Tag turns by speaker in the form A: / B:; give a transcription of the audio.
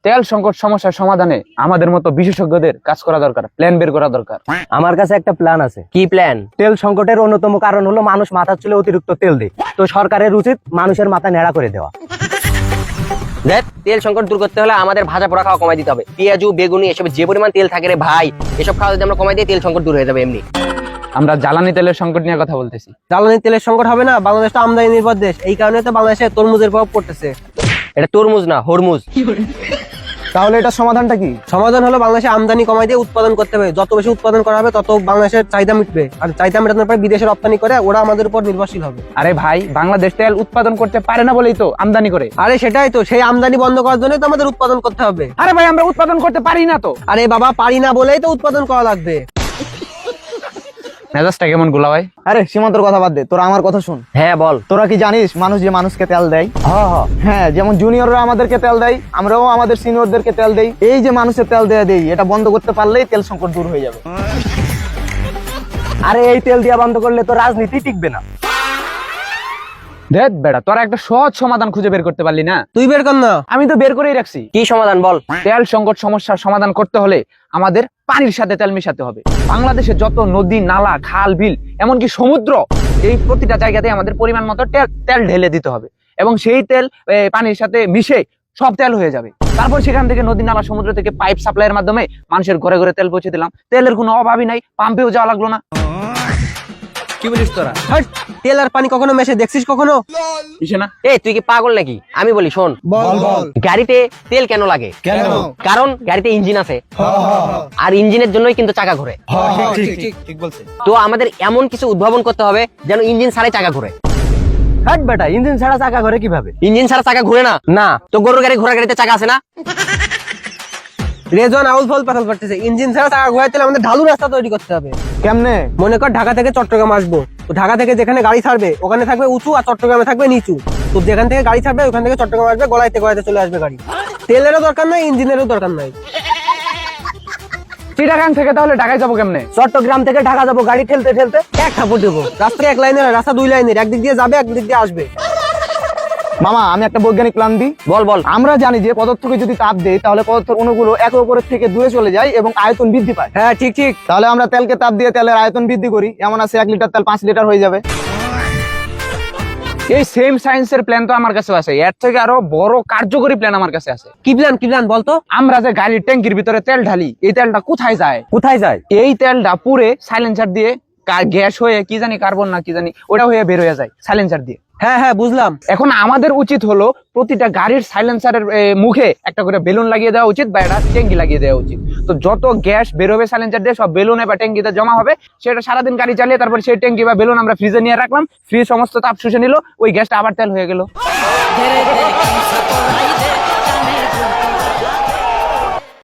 A: তেল সংকট সমস্যার সমাধানে আমাদের মতো বিশেষজ্ঞদের কাজ করা দরকার, প্ল্যান বের করা দরকার।
B: আমার কাছে একটা প্ল্যান আছে।
C: কি প্ল্যান?
B: তেল সংকটের অন্যতম কারণ হলো মানুষ মাথার চুলে অতিরিক্ত তেল দেয়। তো সরকারের উচিত মানুষের মাথা নেড়া করে দেওয়া।
C: দেখ, তেল সংকট দূর করতে হলে আমাদের ভাজা পোড়া খাওয়া কমাই দিতে হবে। পেঁয়াজু, বেগুনি এসব যে পরিমাণ তেল থাকে রে ভাই, এসব খাওয়া যদি আমরা কমাই দিই তেল সংকট দূর হয়ে যাবে এমনি।
A: আমরা জ্বালানি তেলের সংকট নিয়ে কথা বলতেছি।
D: জ্বালানি তেলের সংকট হবে না, বাংলাদেশ তো আমদানি নির্ভর দেশ, এই কারণে তো বাংলাদেশে তরমুজের প্রভাব পড়তেছে।
C: এটা তরমুজ না, হরমুজ।
B: তাহলে এটা সমাধানটা কি?
D: সমাধান হলো বাংলাদেশে আমদানি কমাই দিয়ে উৎপাদন করতে হবে। যত বেশি উৎপাদন করা হবে তত বাংলাদেশের চাহিদা মিটবে, আর চাহিদা মেটানোর পর বিদেশে রপ্তানি করে ওরা আমাদের উপর নির্ভরশীল হবে।
A: আরে ভাই, বাংলাদেশ তেল উৎপাদন করতে পারে না বলেই তো আমদানি করে।
D: আরে সেটাই তো, সেই আমদানি বন্ধ করার জন্য তো আমাদের উৎপাদন করতে হবে।
A: আরে ভাই, আমরা উৎপাদন করতে পারি না তো।
D: আরে বাবা, পারি না বলেই তো উৎপাদন করা লাগবে।
A: মেজাজটা কেমন গোলা ভাই?
B: আরে সীমান্তর কথা বাদ দে, তোরা আমার কথা শুন।
C: হ্যাঁ বল।
B: তোরা কি জানিস মানুষ যে মানুষকে তেল দেয়? হ্যাঁ, যেমন জুনিয়ররা আমাদেরকে তেল দেয়, আমরাও আমাদের সিনিয়রদেরকে তেল দেই। এই যে মানুষের তেল দেয়া দেই, এটা বন্ধ করতে পারলেই তেল সংকট দূর হয়ে যাবে। আরে এই তেল দেয়া বন্ধ করলে তো রাজনীতি টিকবে না।
A: দেখ বেড়া, তোরা একটা সহজ সমাধান খুঁজে বের করতে পারলি না।
D: তুই বের কর না।
A: আমি তো বের করেই রাখছি।
C: কি সমাধান বল?
A: তেল সংকট সমস্যার সমাধান করতে হলে আমাদের পানির সাথে তেল মিশাতে হবে। বাংলাদেশে যত নদী, নালা, খাল, বিল, এমনকি সমুদ্র, এই প্রতিটা জায়গাতে আমাদের পরিমাণ মতো তেল ঢেলে দিতে হবে এবং সেই তেল পানির সাথে মিশে সব তেল হয়ে যাবে। তারপর সেখান থেকে নদী, নালা, সমুদ্র থেকে পাইপ সাপ্লাইয়ের মাধ্যমে মানুষের ঘরে ঘরে তেল পৌঁছে দিলাম। তেলের কোনো অভাবই নাই, পাম্পেও যাওয়া লাগলো না। কি বলিস তোরা?
D: হাট, তেল আর পানি কখনো মেশে দেখছিস কখনো?
A: কিসে না?
C: এই তুই কি পাগল নাকি? আমি বলি শোন।
D: বল বল।
C: গাড়িতে তেল কেন লাগে? কারণ গাড়িতে ইঞ্জিন আছে, আর ইঞ্জিনের জন্যই কিন্তু চাকা ঘুরে।
A: ঠিক বলছে।
C: তো আমাদের এমন কিছু উদ্ভাবন করতে হবে যেন ইঞ্জিন ছাড়াই চাকা ঘুরে।
B: হাট বেটা, ইঞ্জিন ছাড়া চাকা ঘরে কিভাবে?
C: ইঞ্জিন ছাড়া চাকা ঘুরে না।
B: না।
C: তো গরুর গাড়ি, ঘোড়ার গাড়িতে চাকা আছে না?
D: রেজন আউল ফল পাতাল করতেছে। ইঞ্জিন ছাড়া চাকা ঘোরাইতে হলে আমাদের ঢালু রাস্তা তৈরি করতে হবে।
B: কেমনে?
D: মনে কর ঢাকা থেকে চট্টগ্রাম আসবো, তো ঢাকা থেকে যেখানে গাড়ি ছাড়বে ওখানে থাকবে উঁচু, আর চট্টগ্রামে থাকবে নিচু। তো যেখান থেকে গাড়ি ছাড়বে ওখান থেকে চট্টগ্রাম আসবে, গলাইতে গলাইতে চলে আসবে গাড়ি। তেলেরও দরকার নাই, ইঞ্জিনেরও দরকার নাই।
A: চিটাগাং থেকে তাহলে ঢাকায় যাবো কেমনে?
B: চট্টগ্রাম থেকে ঢাকা যাবো গাড়ি ঠেলতে ঠেলতে।
D: এক থাপড় দেবো। রাস্তা এক লাইনের, রাস্তা দুই লাইনের, একদিক দিয়ে যাবে একদিক দিয়ে আসবে।
B: মামা, আমি একটা বৈজ্ঞানিক প্ল্যান দিই।
C: বল বল।
B: আমরা জানি যে পদার্থকে যদি তাপ দেই তাহলে পদার্থের অণুগুলো একে অপরের থেকে দূরে চলে যায় এবং আয়তন বৃদ্ধি পায়।
D: হ্যাঁ ঠিক ঠিক।
B: তাহলে আমরা তেলকে তাপ দিয়ে তেলের আয়তন বৃদ্ধি করি। এমন আছে 1 লিটার তেল 5 লিটার হয়ে যাবে।
A: এই সেম সায়েন্সের প্ল্যান তো আমার কাছে আছে। এর থেকে আরো বড় কার্যকরী প্ল্যান আমার কাছে আছে।
D: কি প্ল্যান? কি প্ল্যান বলতো?
A: আমরা যে গাড়ির ট্যাঙ্কির ভিতরে তেল ঢালি, এই তেলটা কোথায় যায়?
B: কোথায় যায়?
A: এই তেলটা পুরে সাইলেন্সার দিয়ে গ্যাস হয়ে কি জানি কার্বন না কি জানি ওটা হয়ে বের হয়ে যায় সাইলেন্সার দিয়ে।
D: হ্যাঁ হ্যাঁ বুঝলাম।
A: এখন আমাদের উচিত হলো প্রতিটা গাড়ির সাইলেন্সারের মুখে একটা করে বেলুন লাগিয়ে দেওয়া উচিত বা একটা ট্যাঙ্কি লাগিয়ে দেওয়া উচিত। তো যত গ্যাস বেরোবে সাইলেন্সার দিয়ে সব বেলুনে বা ট্যাঙ্কিতে জমা হবে। সেটা সারাদিন গাড়ি চালিয়ে তারপর সেই ট্যাঙ্কি বা বেলুন আমরা ফ্রিজে নিয়ে রাখলাম, ফ্রিজ সমস্ত তাপ শুষে নিল, ওই গ্যাসটা আবার তেল হয়ে গেল।